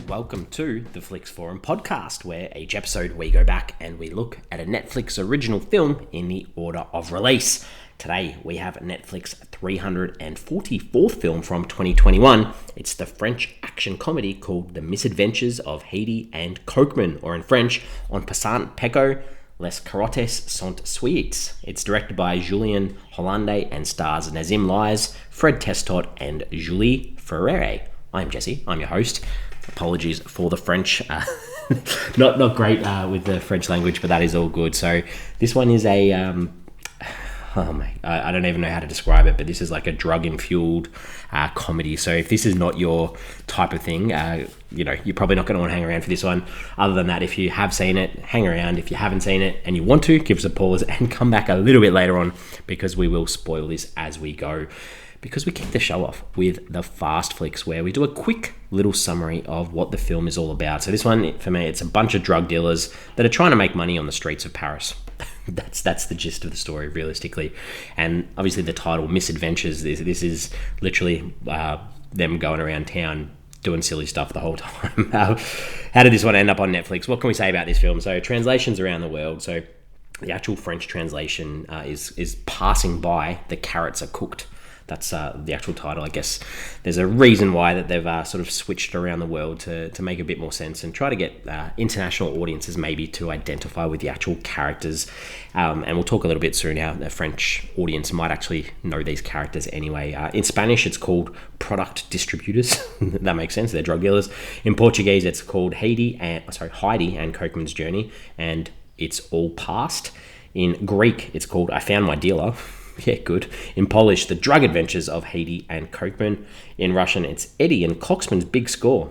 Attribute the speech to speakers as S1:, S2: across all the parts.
S1: and welcome to the Flix Forum podcast, where each episode we go back and we look at a Netflix original film in the order of release. Today we have Netflix 344th film from 2021. It's the French action comedy called The Misadventures of Hedi and Cokeman, or in French, En Passant Pecho, Les Carottes Sont Cuites. It's directed by Julien Hollande and stars Nassim Lyes, Fred Testot and Julie Ferrier. I'm Jesse, I'm your host. Apologies for the French, not great with the French language, but that is all good. So this one is a, I don't even know how to describe it, but this is like a drug-infueled comedy. So if this is not your type of thing, you're probably not going to want to hang around for this one. Other than that, if you have seen it, hang around. If you haven't seen it and you want to, give us a pause and come back a little bit later on, because we will spoil this as we go. Because we kick the show off with the Fast Flicks, where we do a quick little summary of what the film is all about. So this one, for me, it's a bunch of drug dealers that are trying to make money on the streets of Paris. That's the gist of the story, realistically. And obviously the title, Misadventures, this is literally them going around town doing silly stuff the whole time. How did this one end up on Netflix? What can we say about this film? So translations around the world. So the actual French translation is Passing By, the Carrots Are Cooked. That's the actual title. I guess there's a reason why that they've sort of switched around the world to make a bit more sense and try to get international audiences maybe to identify with the actual characters. And we'll talk a little bit soon how the French audience might actually know these characters anyway. In Spanish, it's called Product Distributors. That makes sense. They're drug dealers. In Portuguese, it's called Hedi and Cokeman's Journey, and it's all past. In Greek, it's called I Found My Dealer. Yeah, good. In Polish, The Drug Adventures of Hedi and Cokeman. In Russian, it's Hedi and Cokeman's Big Score.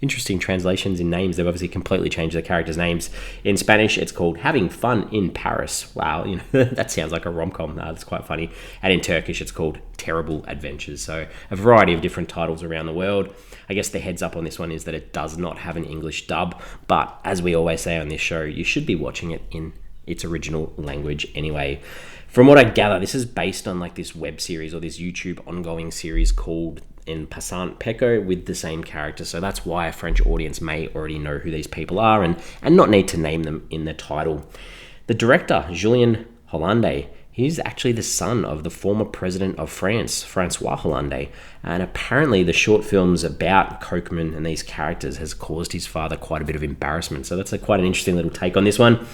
S1: Interesting translations in names. They've obviously completely changed the characters' names. In Spanish, it's called Having Fun in Paris. Wow, that sounds like a rom-com. That's quite funny. And in Turkish, it's called Terrible Adventures. So a variety of different titles around the world. I guess the heads up on this one is that it does not have an English dub. But as we always say on this show, you should be watching it in its original language anyway. From what I gather, this is based on like this web series or this YouTube ongoing series called En Passant Pecho with the same character. So that's why a French audience may already know who these people are and not need to name them in the title. The director, Julien Hollande, he's actually the son of the former president of France, Francois Hollande. And apparently the short films about Cokeman and these characters has caused his father quite a bit of embarrassment. So that's quite an interesting little take on this one.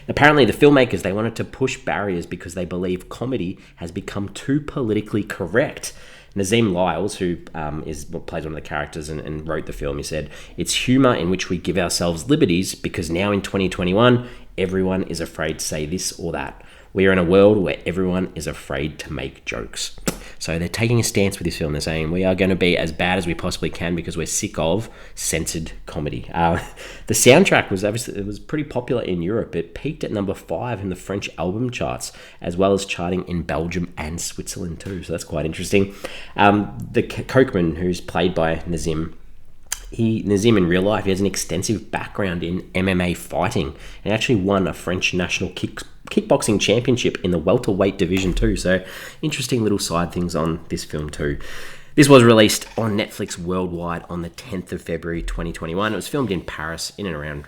S1: Apparently the filmmakers, they wanted to push barriers because they believe comedy has become too politically correct. Nassim Lyes, who plays one of the characters and wrote the film, he said, "It's humour in which we give ourselves liberties because now in 2021, everyone is afraid to say this or that. We are in a world where everyone is afraid to make jokes." So they're taking a stance with this film. They're saying we are going to be as bad as we possibly can because we're sick of censored comedy. The soundtrack was pretty popular in Europe. It peaked at number 5 in the French album charts, as well as charting in Belgium and Switzerland too. So that's quite interesting. The Cokeman, who's played by Nassim in real life, he has an extensive background in MMA fighting and actually won a French national kickboxing championship in the welterweight division too. So interesting little side things on this film too. This was released on Netflix worldwide on the 10th of February 2021. It was filmed in Paris, in and around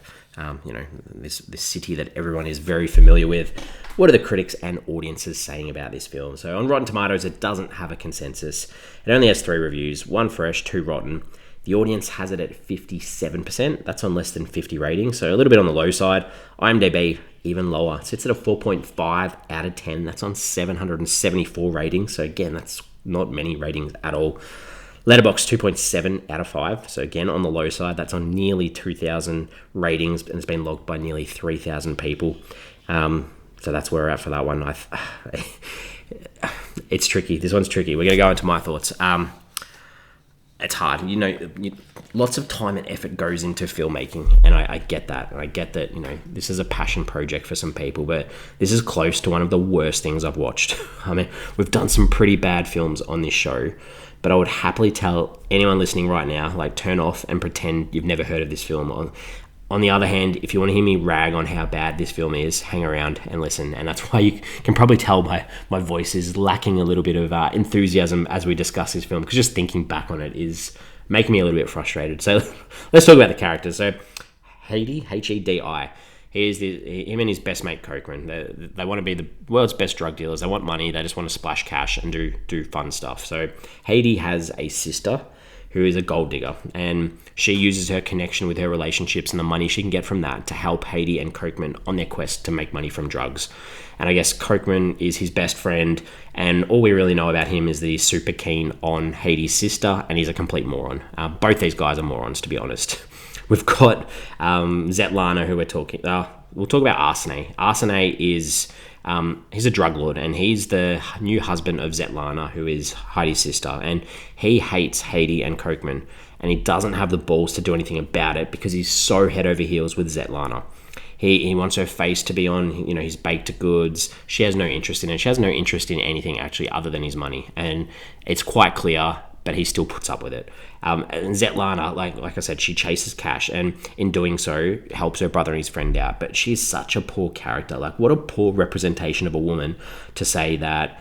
S1: this city that everyone is very familiar with. What are the critics and audiences saying about this film? So on Rotten Tomatoes, it doesn't have a consensus. It only has 3 reviews, 1 fresh, 2 rotten. The audience has it at 57%. That's on less than 50 ratings, so a little bit on the low side. IMDb, even lower. It sits at a 4.5 out of 10. That's on 774 ratings. So again, that's not many ratings at all. Letterboxd, 2.7 out of 5. So again, on the low side, that's on nearly 2,000 ratings, and it's been logged by nearly 3,000 people. So that's where we're at for that one. It's tricky. This one's tricky. We're going to go into my thoughts. It's hard, lots of time and effort goes into filmmaking, and I get that. And I get that, this is a passion project for some people, but this is close to one of the worst things I've watched. I mean, we've done some pretty bad films on this show, but I would happily tell anyone listening right now, turn off and pretend you've never heard of this film. On the other hand, if you want to hear me rag on how bad this film is, hang around and listen. And that's why you can probably tell my voice is lacking a little bit of enthusiasm as we discuss this film, because just thinking back on it is making me a little bit frustrated. So let's talk about the characters. So Hedi, Hedi, him and his best mate Cokeman. They want to be the world's best drug dealers. They want money. They just want to splash cash and do fun stuff. So Hedi has a sister who is a gold digger, and she uses her connection with her relationships and the money she can get from that to help Hedi and Cokeman on their quest to make money from drugs. And I guess Cokeman is his best friend, and all we really know about him is that he's super keen on Hedi's sister, and he's a complete moron. Both these guys are morons, to be honest. We've got Svetlana, who we'll talk about Arsene. Arsene is... he's a drug lord, and he's the new husband of Svetlana, who is Heidi's sister, and he hates Hedi and Cokeman, and he doesn't have the balls to do anything about it because he's so head over heels with Svetlana. He wants her face to be on, his baked goods. She has no interest in it. She has no interest in anything actually other than his money, and it's quite clear, but he still puts up with it. And Svetlana, like I said, she chases cash, and in doing so helps her brother and his friend out. But she's such a poor character. Like, what a poor representation of a woman to say that,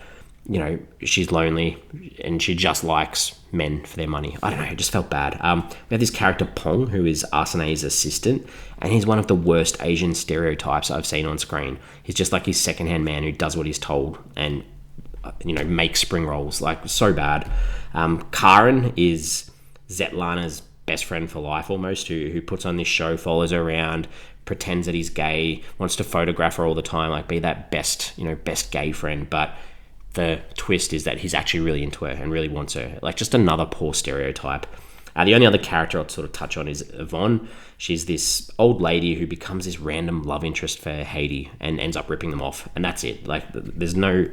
S1: she's lonely and she just likes men for their money. I don't know, it just felt bad. We have this character Pong, who is Arsene's assistant, and he's one of the worst Asian stereotypes I've seen on screen. He's just like his secondhand man who does what he's told and makes spring rolls. Like, so bad. Karen is Svetlana's best friend for life almost, who puts on this show, follows her around, pretends that he's gay, wants to photograph her all the time, like be that best gay friend. But the twist is that he's actually really into her and really wants her. Like, just another poor stereotype. The only other character I'll sort of touch on is Yvonne. She's this old lady who becomes this random love interest for Hedi and ends up ripping them off. And that's it. Like, there's no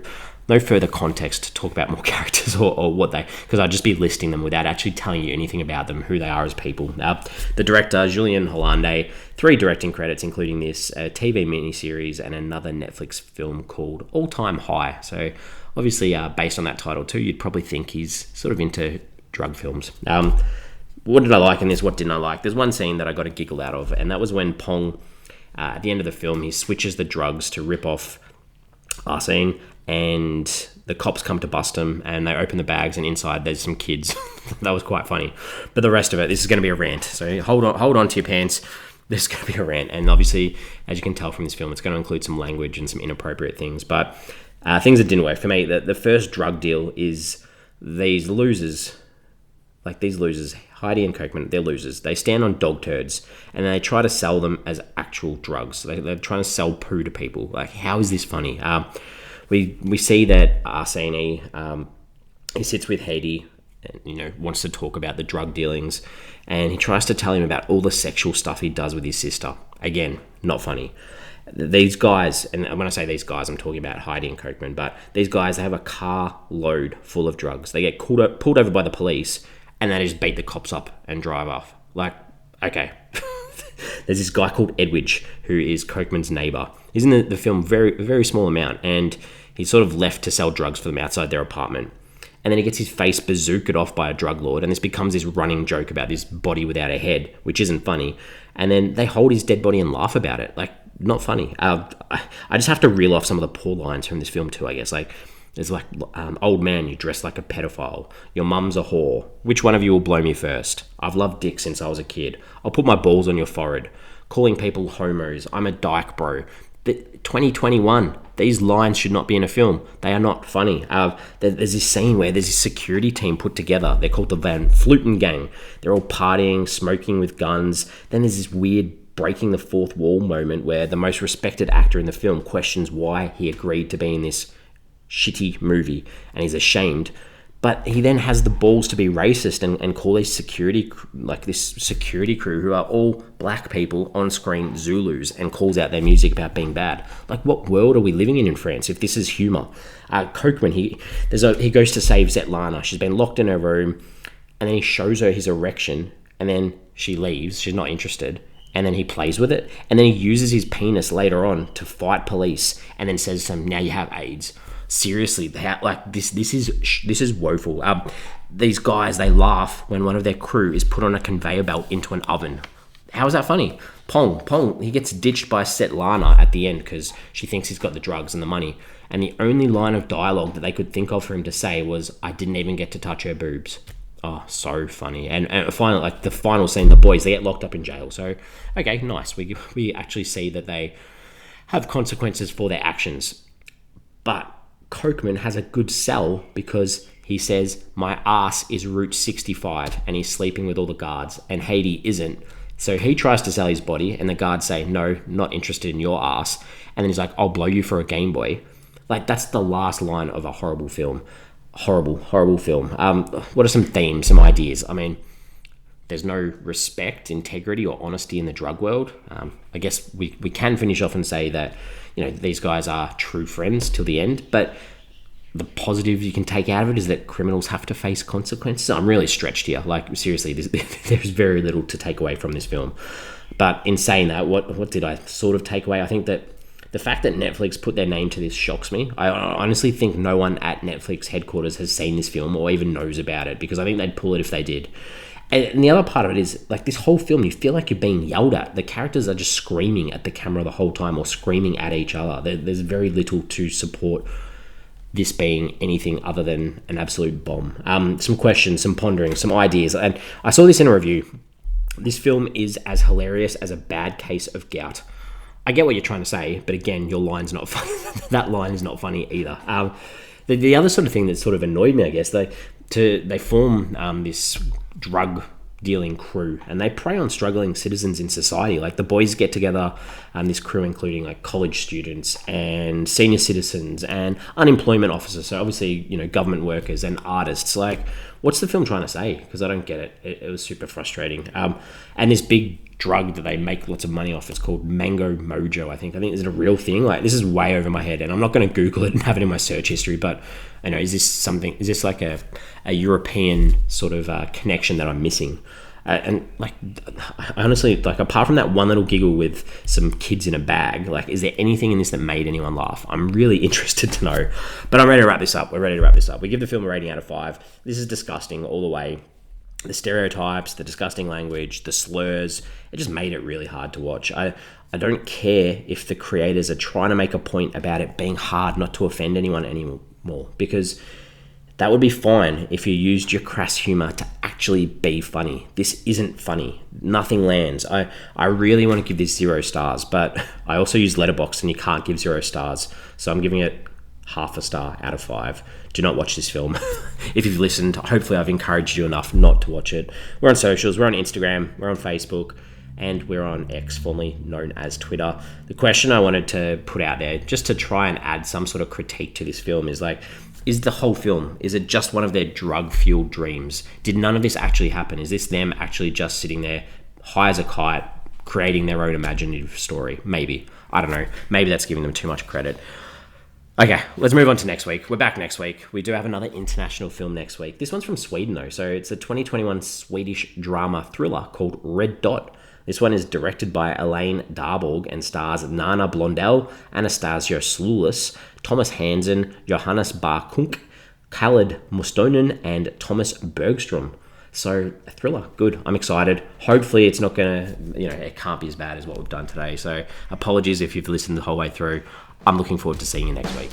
S1: further context to talk about more characters or what they... Because I'd just be listing them without actually telling you anything about them, who they are as people. The director, Julien Hollande, 3 directing credits, including this TV miniseries and another Netflix film called All Time High. So, obviously, based on that title too, you'd probably think he's sort of into drug films. What did I like in this? What didn't I like? There's one scene that I got a giggle out of, and that was when Pong, at the end of the film, he switches the drugs to rip off Arsene, and the cops come to bust him, and they open the bags, and inside there's some kids. That was quite funny. But the rest of it, this is going to be a rant. So hold on to your pants. This is going to be a rant. And obviously, as you can tell from this film, it's going to include some language and some inappropriate things. But things that didn't work for me, the first drug deal is these losers. Like, these losers, Hedi and Cokeman, they're losers. They stand on dog turds, and then they try to sell them as actual drugs. They're trying to sell poo to people. Like, how is this funny? We see that Arsene, he sits with Hedi and, wants to talk about the drug dealings, and he tries to tell him about all the sexual stuff he does with his sister. Again, not funny. These guys, and when I say these guys, I'm talking about Hedi and Cokeman, but these guys, they have a car load full of drugs. They get pulled over by the police, and they just beat the cops up and drive off. Like, okay. There's this guy called Edwidge, who is Cokeman's neighbor. He's in the film very, very small amount, and he's sort of left to sell drugs for them outside their apartment. And then he gets his face bazookaed off by a drug lord, and this becomes this running joke about this body without a head, which isn't funny. And then they hold his dead body and laugh about it. Like, not funny. I just have to reel off some of the poor lines from this film too, I guess. Like, there's like, old man, you dress like a pedophile. Your mum's a whore. Which one of you will blow me first? I've loved dick since I was a kid. I'll put my balls on your forehead. Calling people homos. I'm a dyke, bro. 2021. These lines should not be in a film. They are not funny. There's this scene where there's this security team put together. They're called the Van Fluten Gang. They're all partying, smoking with guns. Then there's this weird breaking the fourth wall moment where the most respected actor in the film questions why he agreed to be in this shitty movie, and he's ashamed. But he then has the balls to be racist and call this security crew, who are all black people on screen, Zulus, and calls out their music about being bad. Like, what world are we living in France if this is humour? Cokeman, he goes to save Svetlana. She's been locked in her room, and then he shows her his erection, and then she leaves. She's not interested. And then he plays with it, and then he uses his penis later on to fight police, and then says to them, "Now you have AIDS." Seriously, this is woeful. These guys, they laugh when one of their crew is put on a conveyor belt into an oven. How is that funny? Pong, he gets ditched by Svetlana at the end because she thinks he's got the drugs and the money. And the only line of dialogue that they could think of for him to say was, "I didn't even get to touch her boobs." Oh, so funny. And finally, like the final scene, the boys, they get locked up in jail. So, okay, nice. We actually see that they have consequences for their actions. But Cokeman has a good sell because he says, my ass is Route 65 and he's sleeping with all the guards and Hedi isn't. So he tries to sell his body and the guards say, no, not interested in your ass. And then he's like, I'll blow you for a Game Boy. Like, that's the last line of a horrible film. Horrible film. What are some themes, some ideas? I mean, there's no respect, integrity, or honesty in the drug world. I guess we can finish off and say that, these guys are true friends till the end, but the positive you can take out of it is that criminals have to face consequences. I'm really stretched here. Like, seriously, there's very little to take away from this film. But in saying that, what did I sort of take away? I think that the fact that Netflix put their name to this shocks me. I honestly think no one at Netflix headquarters has seen this film or even knows about it, because I think they'd pull it if they did. And the other part of it is, like, this whole film, you feel like you're being yelled at. The characters are just screaming at the camera the whole time or screaming at each other. There's very little to support this being anything other than an absolute bomb. Some questions, some pondering, some ideas. And I saw this in a review. This film is as hilarious as a bad case of gout. I get what you're trying to say, but again, your line's not funny. That line is not funny either. The other sort of thing that sort of annoyed me, I guess, they form this drug dealing crew and they prey on struggling citizens in society. Like, the boys get together, this crew including like college students and senior citizens and unemployment officers, so obviously government workers and artists. Like, what's the film trying to say? Because I don't get it. It was super frustrating. And this big drug that they make lots of money off, it's called Mango Mojo. I think is it a real thing? Like, this is way over my head and I'm not going to Google it and have it in my search history, but is this like a European sort of connection that I'm missing? And like, honestly, like, apart from that one little giggle with some kids in a bag, like, is there anything in this that made anyone laugh? I'm really interested to know. But I'm ready to wrap this up. We're ready to wrap this up. We give the film a rating out of 5. This is disgusting all the way. The stereotypes, the disgusting language, the slurs, it just made it really hard to watch. I don't care if the creators are trying to make a point about it being hard not to offend anyone anymore, because that would be fine if you used your crass humor to actually be funny. This isn't funny. Nothing lands. I really want to give this 0 stars, but I also use Letterboxd and you can't give 0 stars. So I'm giving it half a star out of 5. Do not watch this film. If you've listened, hopefully I've encouraged you enough not to watch it. We're on socials, we're on Instagram, we're on Facebook, and we're on X, formerly known as Twitter. The question I wanted to put out there, just to try and add some sort of critique to this film, is like, is the whole film, is it just one of their drug-fueled dreams? Did none of this actually happen? Is this them actually just sitting there, high as a kite, creating their own imaginative story? Maybe. I don't know. Maybe that's giving them too much credit. Okay, let's move on to next week. We're back next week. We do have another international film next week. This one's from Sweden, though. So it's a 2021 Swedish drama thriller called Red Dot. This one is directed by Elaine Darborg and stars Nana Blondell, Anastasio Slulis, Thomas Hansen, Johannes Barkunk, Khaled Mustonen, and Thomas Bergstrom. So, a thriller. Good. I'm excited. Hopefully it's not going to, it can't be as bad as what we've done today. So, apologies if you've listened the whole way through. I'm looking forward to seeing you next week.